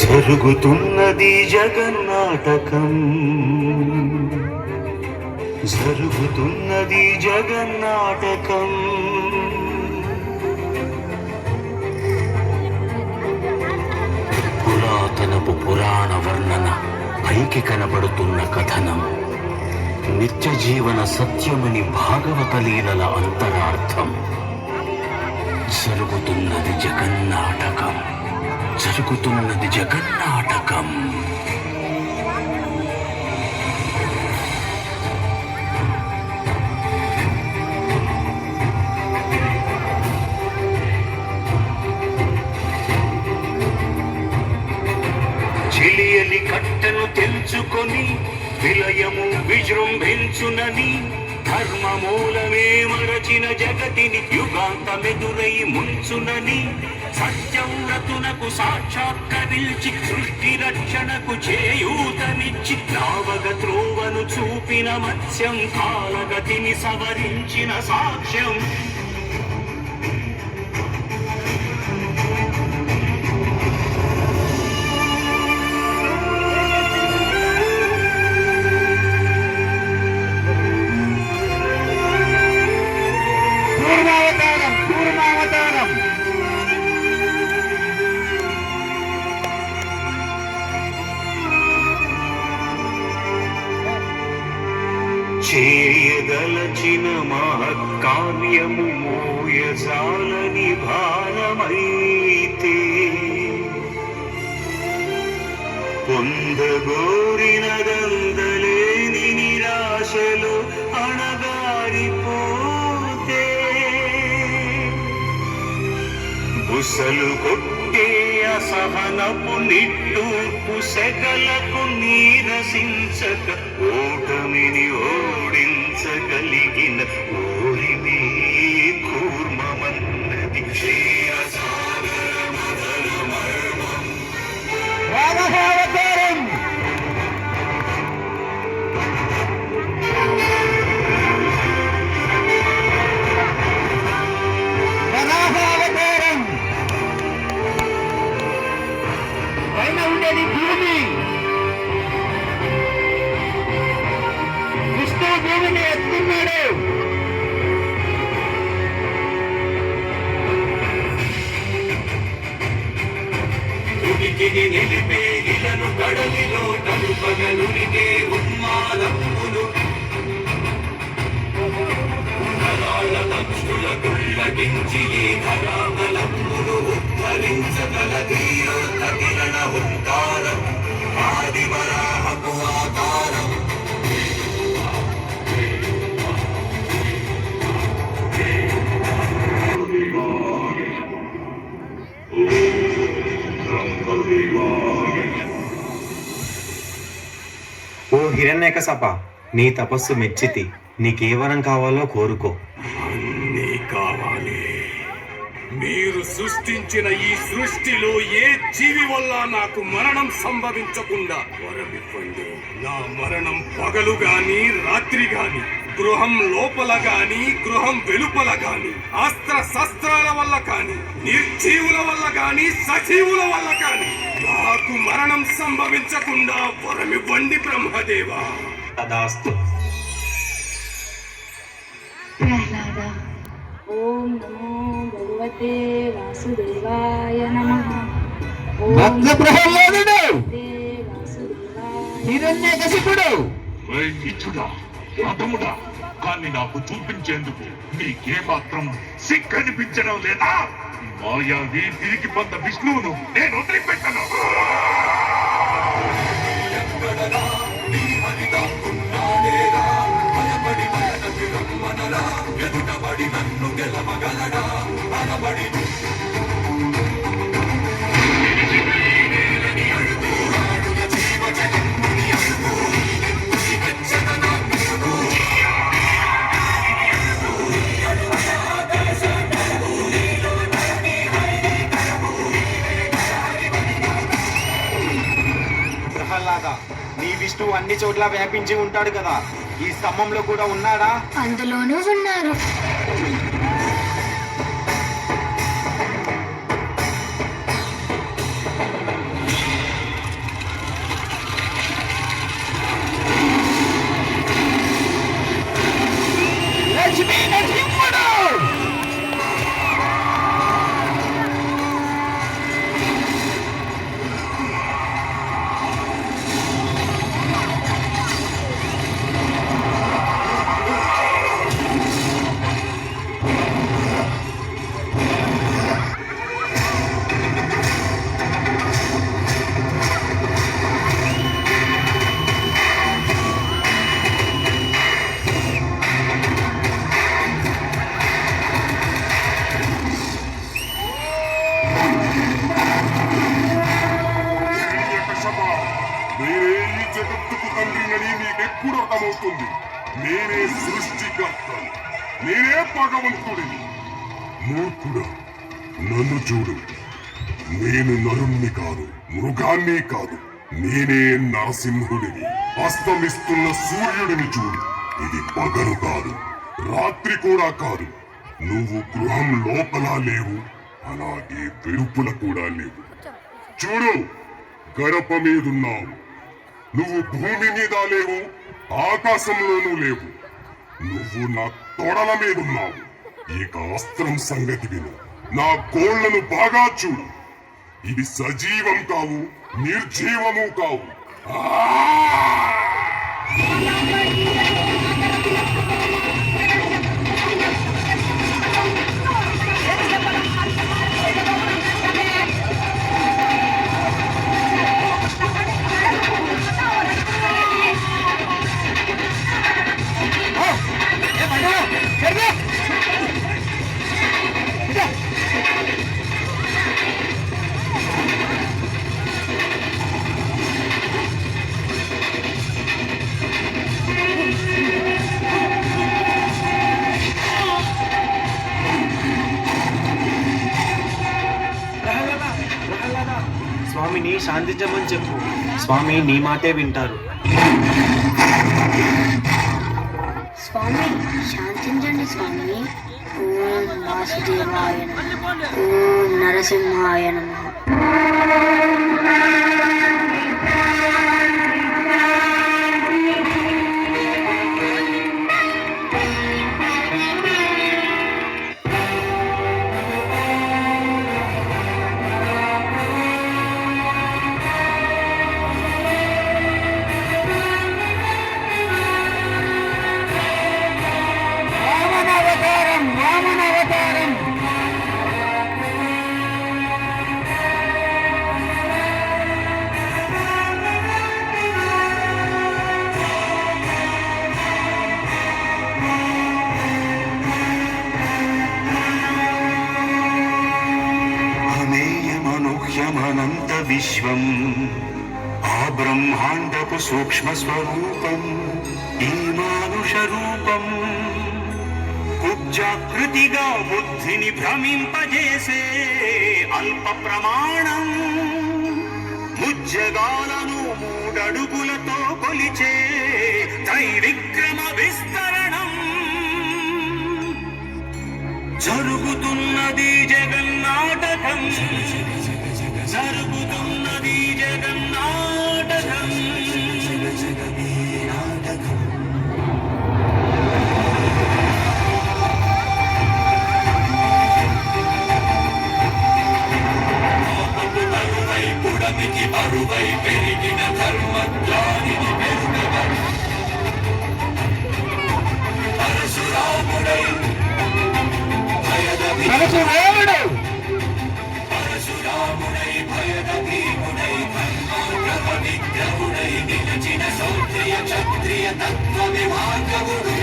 జరుగుతున్నది జగన్నాటకం, జరుగుతున్నది జగన్నాటకం. పురాతనపు పురాణ వర్ణన, పైకి కనబడుతున్న కథనం, నిత్య జీవన సత్యమని భాగవత లీలల అంతరార్థం. జరుగుతున్నది జగన్నాటకం, జరుగుతున్నది జగన్నాటకం. చిలియలి కట్టను తెంచుకొని విలయము విజృంభించునని, ధర్మమూలమే మరచిన జగతిని యుగాంతమెదురై ముంచునని, సత్యవ్రతునకు సాక్షాత్కరించి సృష్టి రక్షణకు చేయూతనిచ్చి నావగ త్రోవను చూపిన మత్స్యం, కాలగతిని సవరించిన సాక్ష్యం. చేయదలచిన మహత్కార్యము మోయజాలని భారమైతే, పొందగోరినదందలేని నిరాశలు అణగారిపోతే, బుసలు కొట్టే అసహనపు నిట్టూర్పు సెగలకు నీరసించక, ఓటమిని ఓడించగలిగిన ఓరిమే కూర్మమన్నది క్షీరసాగర మదన మర్మం. రాఘవావతారం పైన ఉండేది భూమి, విష్ణు భూమిని ఎత్తున్నాడు. ఉనికిని నిలిపే ఇలను కడలిలో కలుపగలునికే ఉన్మాదములు, నరాల దక్షుల గుళ్ళగించి ఈ ధరామలములు ఉద్ధరించగల ధీరోత్త కిరణ హుంకారం, ఆది వరాహపు ఆకారం. ఓ హిరణ్యకశప, నీ తపస్సు మెచ్చితి. నీకేవరం కావాలో కోరుకో. అన్నీ కావాలి. మీరు సృష్టించిన ఈ సృష్టిలో ఏ జీవి వల్ల నాకు మరణం సంభవించకుండా వరమివ్వండి. నా మరణం పగలు గాని రాత్రి గాని, గృహం లోపల గాని గృహం వెలుపల గాని, అస్త్ర శస్త్రాల వల్ల కాని, నిర్జీవుల వల్ల గాని సజీవుల వల్ల కాని నాకు మరణం సంభవించకుండా వరమివ్వండి బ్రహ్మదేవా. తదాస్తు. ప్రహ్లాద, ఓం నమో భగవతే వాసుదేవాయ నమః. భక్త ప్రహ్లాదుడు, వాసుదేవాయ హిరణ్యకశిపుడు, అతముడా, కానీ నాకు చూపించేందుకు నీకే మాత్రం సిగ్గనిపించడం లేదా? మాయావి తిరిగి పొంద విష్ణువును నేను వదిలిపెట్టను. నన్ను గెలవగలడా అనబడి ప్రహ్లాద, నీ విష్ణువు అన్ని చోట్ల వ్యాపించి ఉంటాడు కదా, ఈ స్తంభంలో కూడా ఉన్నాడా? అందులోనూ ఉన్నారు. నేనే ఈ జగత్తుకు తండ్రినని నీకెప్పుడు అర్థమవుతుంది? నేనే సృష్టికర్తను, నేనే భగవంతుడిని. మూర్ఖుడా, నన్ను చూడు. నేను నరుణ్ణి కాదు, మృగాన్ని కాదు. నేనే నరసింహుడిని. అస్తమిస్తున్న సూర్యుడిని చూడు. ఇది పగలు కాదు, రాత్రి కూడా కాదు. నువ్వు గృహం లోపల లేవు, అలాగే వెలుపుల కూడా లేవు. చూడు, గడప మీదున్నావు. నువ్వు భూమి మీద లేవు, ఆకాశంలోనూ లేవు. నువ్వు నా తొడల మీదున్నావు. ఇక అస్త్రం సంగతి విను. నా గోళ్లను బాగా చూడు. ఇవి సజీవం కావు, నిర్జీవము కావు. స్వామిని శాంతించమని చెప్పు. స్వామి నీ మాటే వింటారు. స్వామి శాంతించండి స్వామి. ఓం వాసుదేవాయ నమః. ఓం నరసింహాయ నమః. అనంత విశ్వం ఆ బ్రహ్మాండపు సూక్ష్మ స్వరూపం ఈ మానుష రూపం కుబ్జాకృతిగా బుద్ధిని భ్రమింపజేసే అల్ప ప్రమాణం ముజ్జగాలను మూడడుగులతో కొలిచే త్రైవిక్రమ విస్తరణం జరుగుతున్నది జగన్నాటకం జరుగుతున్నది జగన్నాటకం పుడమికి అరువై పెరిగిన ధర్మజ్ఞానికి పెరుగగా పరశురాముడై పరశురాముడై భయద భీముడై ధర్మాగ్రహ విగ్రహుడై నిలచిన సౌత్రియ క్షత్రియ తత్వ విభాగవుడు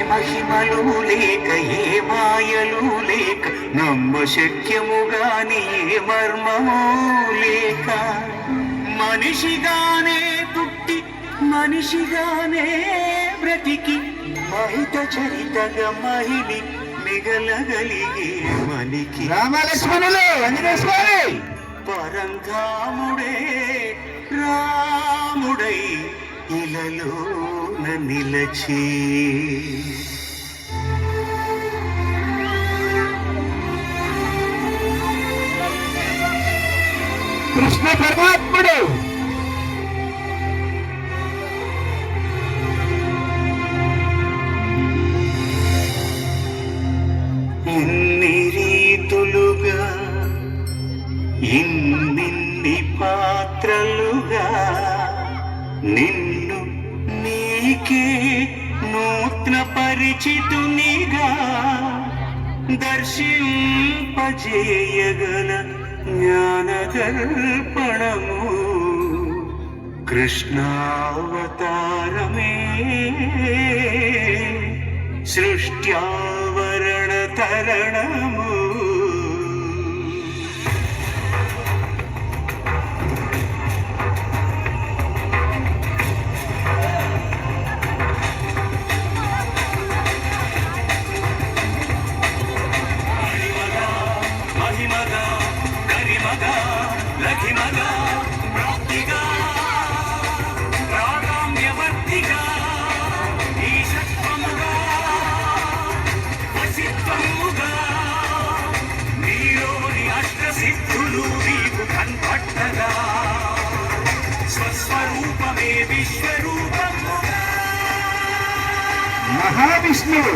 మహిమలు లేక ఏ మాయలు లేక నమ్మశక్యముగాని ఏ మర్మము లేక మనిషిగానే పుట్టి మనిషిగానే బ్రతికి మహిత చరితగా మహిళి మిగలగలిగే మనికి రామలక్ష్మణులు ఆంజనేయ స్వామి పరంధాముడే రాముడై ఇలలోన నిలచి కృష్ణ పరమాత్ముడు ఇన్ని రీతులుగా ఇన్ని పాత్రలుగా నిన్ను నీకే నూతన ఆత్మ పరిచితునిగా దర్శింపజేయగల జ్ఞానదర్పణము కృష్ణావతారమే సృష్ట్యావరణ తరణము. మహిమగా గరిమగా లఘిమగా ప్రాప్తిగా ప్రాగామ్యవర్తిగా ఈశత్వముగా వశిత్వముగా నీలోని అష్టసిద్ధులు నీకు కన్పట్టగా స్వస్వరూపమే విశ్వరూపముగా. మహావిష్ణువు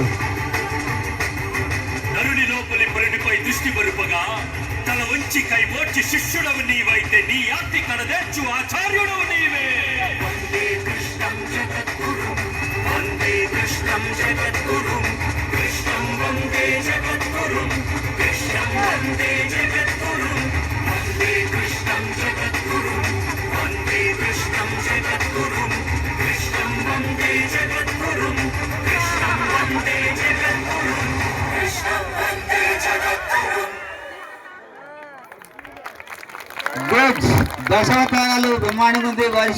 నరుని లోపలి పరునిపై దృష్టి పరుపగా తల వంచి కైమోర్చి శిష్యుడవు నీవైతే నీ ఆర్తి కడదేర్చు ఆచార్యుడవు నీవే. వందే కృష్ణం జగద్గురుం వందే కృష్ణం జగద్గురుం కృష్ణం వందే జగద్గురుం కృష్ణం వందే జగద్గురుం వందే కృష్ణం జగద్గురుం వందే కృష్ణం జగద్గురుం కృష్ణం వందే జగద్గురుం కృష్ణం వందే జగద్గురుం కృష్ణం వందే జగద్గురుం. గుడ్ దశావతారాలు బ్రహ్మాండంగా ఉంది.